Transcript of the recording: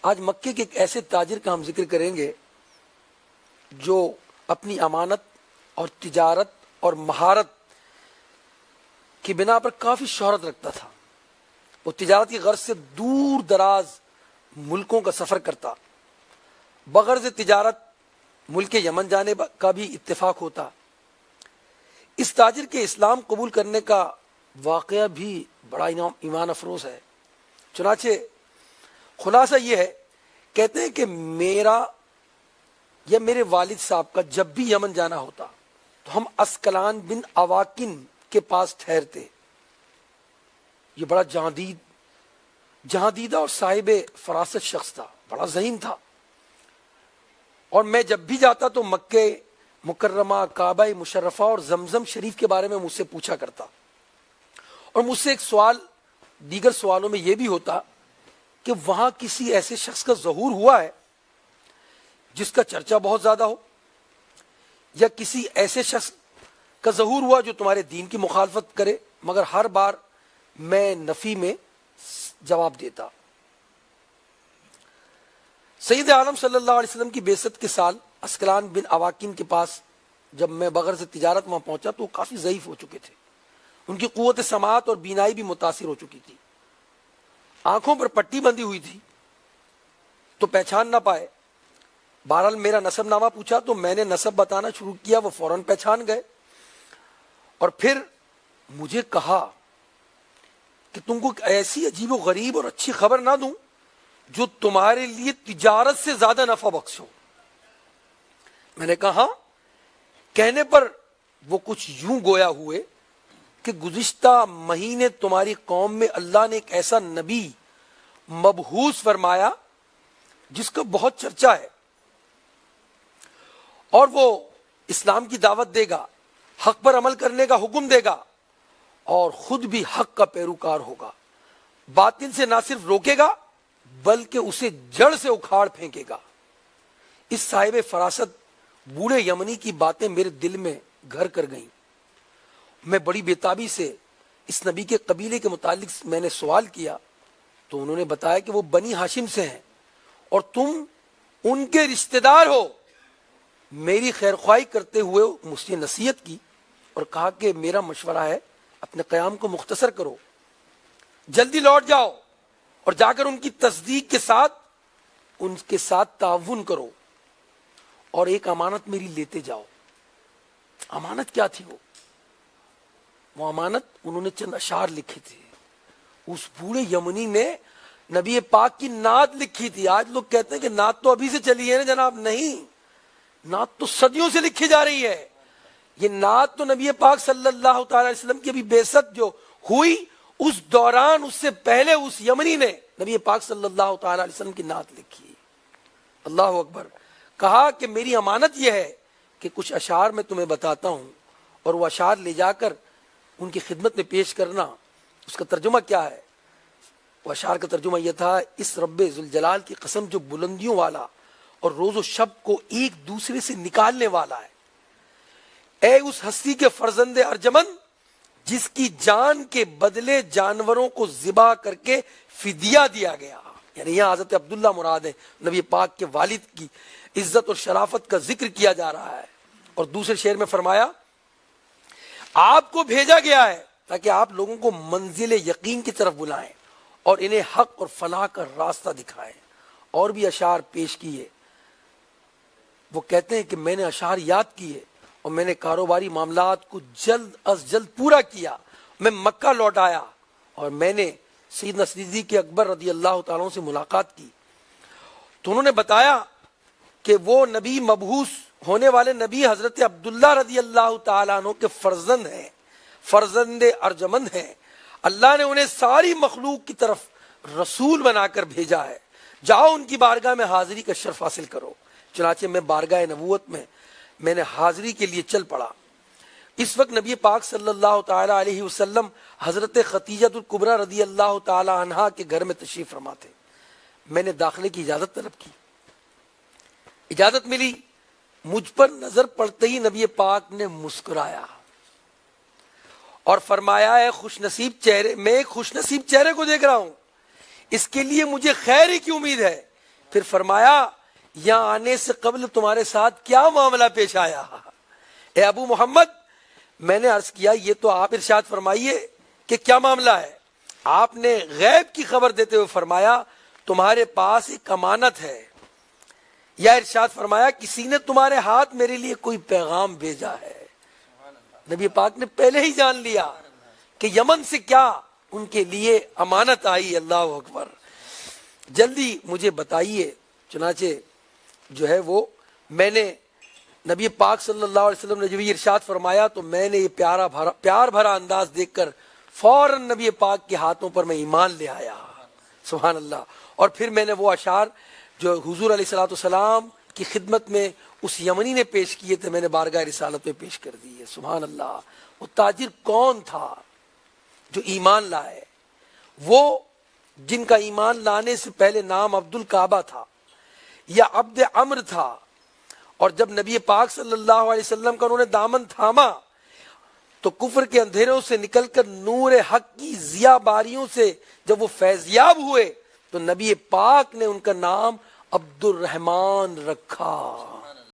آج مکے کے ایک ایسے تاجر کا ہم ذکر کریں گے جو اپنی امانت اور تجارت اور مہارت کی بنا پر کافی شہرت رکھتا تھا. وہ تجارت کی غرض سے دور دراز ملکوں کا سفر کرتا. بغرض تجارت ملک یمن جانے کا بھی اتفاق ہوتا. اس تاجر کے اسلام قبول کرنے کا واقعہ بھی بڑا ایمان افروز ہے. چنانچہ خلاصہ یہ ہے، کہتے ہیں کہ میرا یا میرے والد صاحب کا جب بھی یمن جانا ہوتا تو ہم اسکلان بن اواکن کے پاس ٹھہرتے. یہ بڑا جہاں دیدہ اور صاحب فراست شخص تھا، بڑا ذہین تھا. اور میں جب بھی جاتا تو مکہ مکرمہ، کعبہ مشرفہ اور زمزم شریف کے بارے میں مجھ سے پوچھا کرتا. اور مجھ سے ایک سوال دیگر سوالوں میں یہ بھی ہوتا کہ وہاں کسی ایسے شخص کا ظہور ہوا ہے جس کا چرچہ بہت زیادہ ہو، یا کسی ایسے شخص کا ظہور ہوا جو تمہارے دین کی مخالفت کرے. مگر ہر بار میں نفی میں جواب دیتا. سید عالم صلی اللہ علیہ وسلم کی بعثت کے سال اسکلان بن اواکن کے پاس جب میں بغرض تجارت وہاں پہنچا تو وہ کافی ضعیف ہو چکے تھے. ان کی قوت سماعت اور بینائی بھی متاثر ہو چکی تھی. آنکھوں پر پٹی بندھی ہوئی تھی تو پہچان نہ پائے. بہرحال میرا نسب نامہ پوچھا تو میں نے نسب بتانا شروع کیا. وہ فوراً پہچان گئے اور پھر مجھے کہا کہ تم کو ایسی عجیب و غریب اور اچھی خبر نہ دوں جو تمہارے لیے تجارت سے زیادہ نفع بخش ہو. میں نے کہا کہنے پر وہ کچھ یوں گویا ہوئے کہ گزشتہ مہینے تمہاری قوم میں اللہ نے ایک ایسا نبی مبعوث فرمایا جس کا بہت چرچا ہے، اور وہ اسلام کی دعوت دے گا، حق پر عمل کرنے کا حکم دے گا اور خود بھی حق کا پیروکار ہوگا. باطل سے نہ صرف روکے گا بلکہ اسے جڑ سے اکھاڑ پھینکے گا. اس صاحب فراست بوڑھے یمنی کی باتیں میرے دل میں گھر کر گئیں. میں بڑی بےتابی سے اس نبی کے قبیلے کے متعلق میں نے سوال کیا تو انہوں نے بتایا کہ وہ بنی ہاشم سے ہیں اور تم ان کے رشتہ دار ہو. میری خیرخواہی کرتے ہوئے مجھ سے نصیحت کی اور کہا کہ میرا مشورہ ہے اپنے قیام کو مختصر کرو، جلدی لوٹ جاؤ اور جا کر ان کی تصدیق کے ساتھ تعاون کرو اور ایک امانت میری لیتے جاؤ. امانت کیا تھی؟ وہ امانت انہوں نے چند اشعار لکھے تھے. اس بوڑھے یمنی نے نبی پاک کی نعت لکھی تھی. آج لوگ کہتے ہیں کہ نعت تو ابھی سے چلی ہے نا جناب. نہیں، نعت تو صدیوں سے لکھی جا رہی ہے. یہ نعت تو نبی پاک صلی اللہ تعالی علیہ وسلم کی ابھی بعثت جو ہوئی اس دوران، اس سے پہلے اس یمنی نے نبی پاک صلی اللہ تعالی علیہ وسلم کی نعت لکھی. اللہ اکبر. کہا کہ میری امانت یہ ہے کہ کچھ اشعار میں تمہیں بتاتا ہوں اور وہ اشعار لے جا کر ان کی خدمت میں پیش کرنا. اس کا ترجمہ کیا ہے؟ وہ اشعار کا ترجمہ یہ تھا: اس رب ذوالجلال کی قسم جو بلندیوں والا اور روز و شب کو ایک دوسرے سے نکالنے والا ہے، اے اس ہستی کے فرزند ارجمند جس کی جان کے بدلے جانوروں کو ذبح کر کے فدیہ دیا گیا. یعنی یہاں حضرت عبداللہ مراد ہے. نبی پاک کے والد کی عزت اور شرافت کا ذکر کیا جا رہا ہے. اور دوسرے شعر میں فرمایا آپ کو بھیجا گیا ہے تاکہ آپ لوگوں کو منزل یقین کی طرف بلائیں اور انہیں حق اور فلاح کا راستہ دکھائیں. اور بھی اشعار پیش کیے. وہ کہتے ہیں کہ میں نے اشعار یاد کیے اور میں نے کاروباری معاملات کو جلد از جلد پورا کیا. میں مکہ لوٹ آیا اور میں نے سیدنا صدیق اکبر رضی اللہ تعالیٰ سے ملاقات کی تو انہوں نے بتایا کہ وہ نبی مبعوث ہونے والے نبی حضرت عبداللہ رضی اللہ تعالیٰ عنہ کے فرزند ہیں، فرزند ارجمند ہیں. اللہ نے انہیں ساری مخلوق کی طرف رسول بنا کر بھیجا ہے. جاؤ ان کی بارگاہ میں حاضری کا شرف حاصل کرو. چنانچہ میں بارگاہ نبوت میں نے حاضری کے لیے چل پڑا. اس وقت نبی پاک صلی اللہ تعالی علیہ وسلم حضرت خدیجہ الکبریٰ رضی اللہ تعالی عنہا کے گھر میں تشریف فرما تھے. میں نے داخلے کی اجازت طلب کی. اجازت ملی. مجھ پر نظر پڑتے ہی نبی پاک نے مسکرایا اور فرمایا میں ایک خوش نصیب چہرے کو دیکھ رہا ہوں. اس کے لیے مجھے خیر ہی کی امید ہے پھر فرمایا یہاں آنے سے قبل تمہارے ساتھ کیا معاملہ پیش آیا؟ اے ابو محمد، میں نے عرض کیا یہ تو آپ ارشاد فرمائیے کہ کیا معاملہ ہے؟ آپ نے غیب کی خبر دیتے ہوئے فرمایا تمہارے پاس ایک امانت ہے، یا ارشاد فرمایا کسی نے تمہارے ہاتھ میرے لیے کوئی پیغام بھیجا ہے۔ نبی پاک نے پہلے ہی جان لیا کہ یمن سے کیا ان کے لیے امانت آئی۔ اللہ اکبر، جلدی مجھے بتائیے۔ چنانچہ جو ہے وہ میں نے نبی پاک صلی اللہ علیہ وسلم نے جب یہ ارشاد فرمایا تو میں نے یہ پیار بھرا انداز دیکھ کر فوراً نبی پاک کے ہاتھوں پر میں ایمان لے آیا۔ سبحان اللہ۔ اور پھر میں نے وہ اشعار جو حضور علیہ الصلوۃ والسلام کی خدمت میں اس یمنی نے پیش کیے تھے میں نے بارگاہ رسالت میں پیش کر دیے۔ سبحان اللہ۔ وہ تاجر کون تھا جو ایمان لائے؟ وہ جن کا ایمان لانے سے پہلے نام عبد الکعبہ تھا یا عبد عمرو تھا، اور جب نبی پاک صلی اللہ علیہ وسلم کا انہوں نے دامن تھاما تو کفر کے اندھیروں سے نکل کر نور حق کی ضیاء باریوں سے جب وہ فیضیاب ہوئے تو نبی پاک نے ان کا نام عبد الرحمن رکھا۔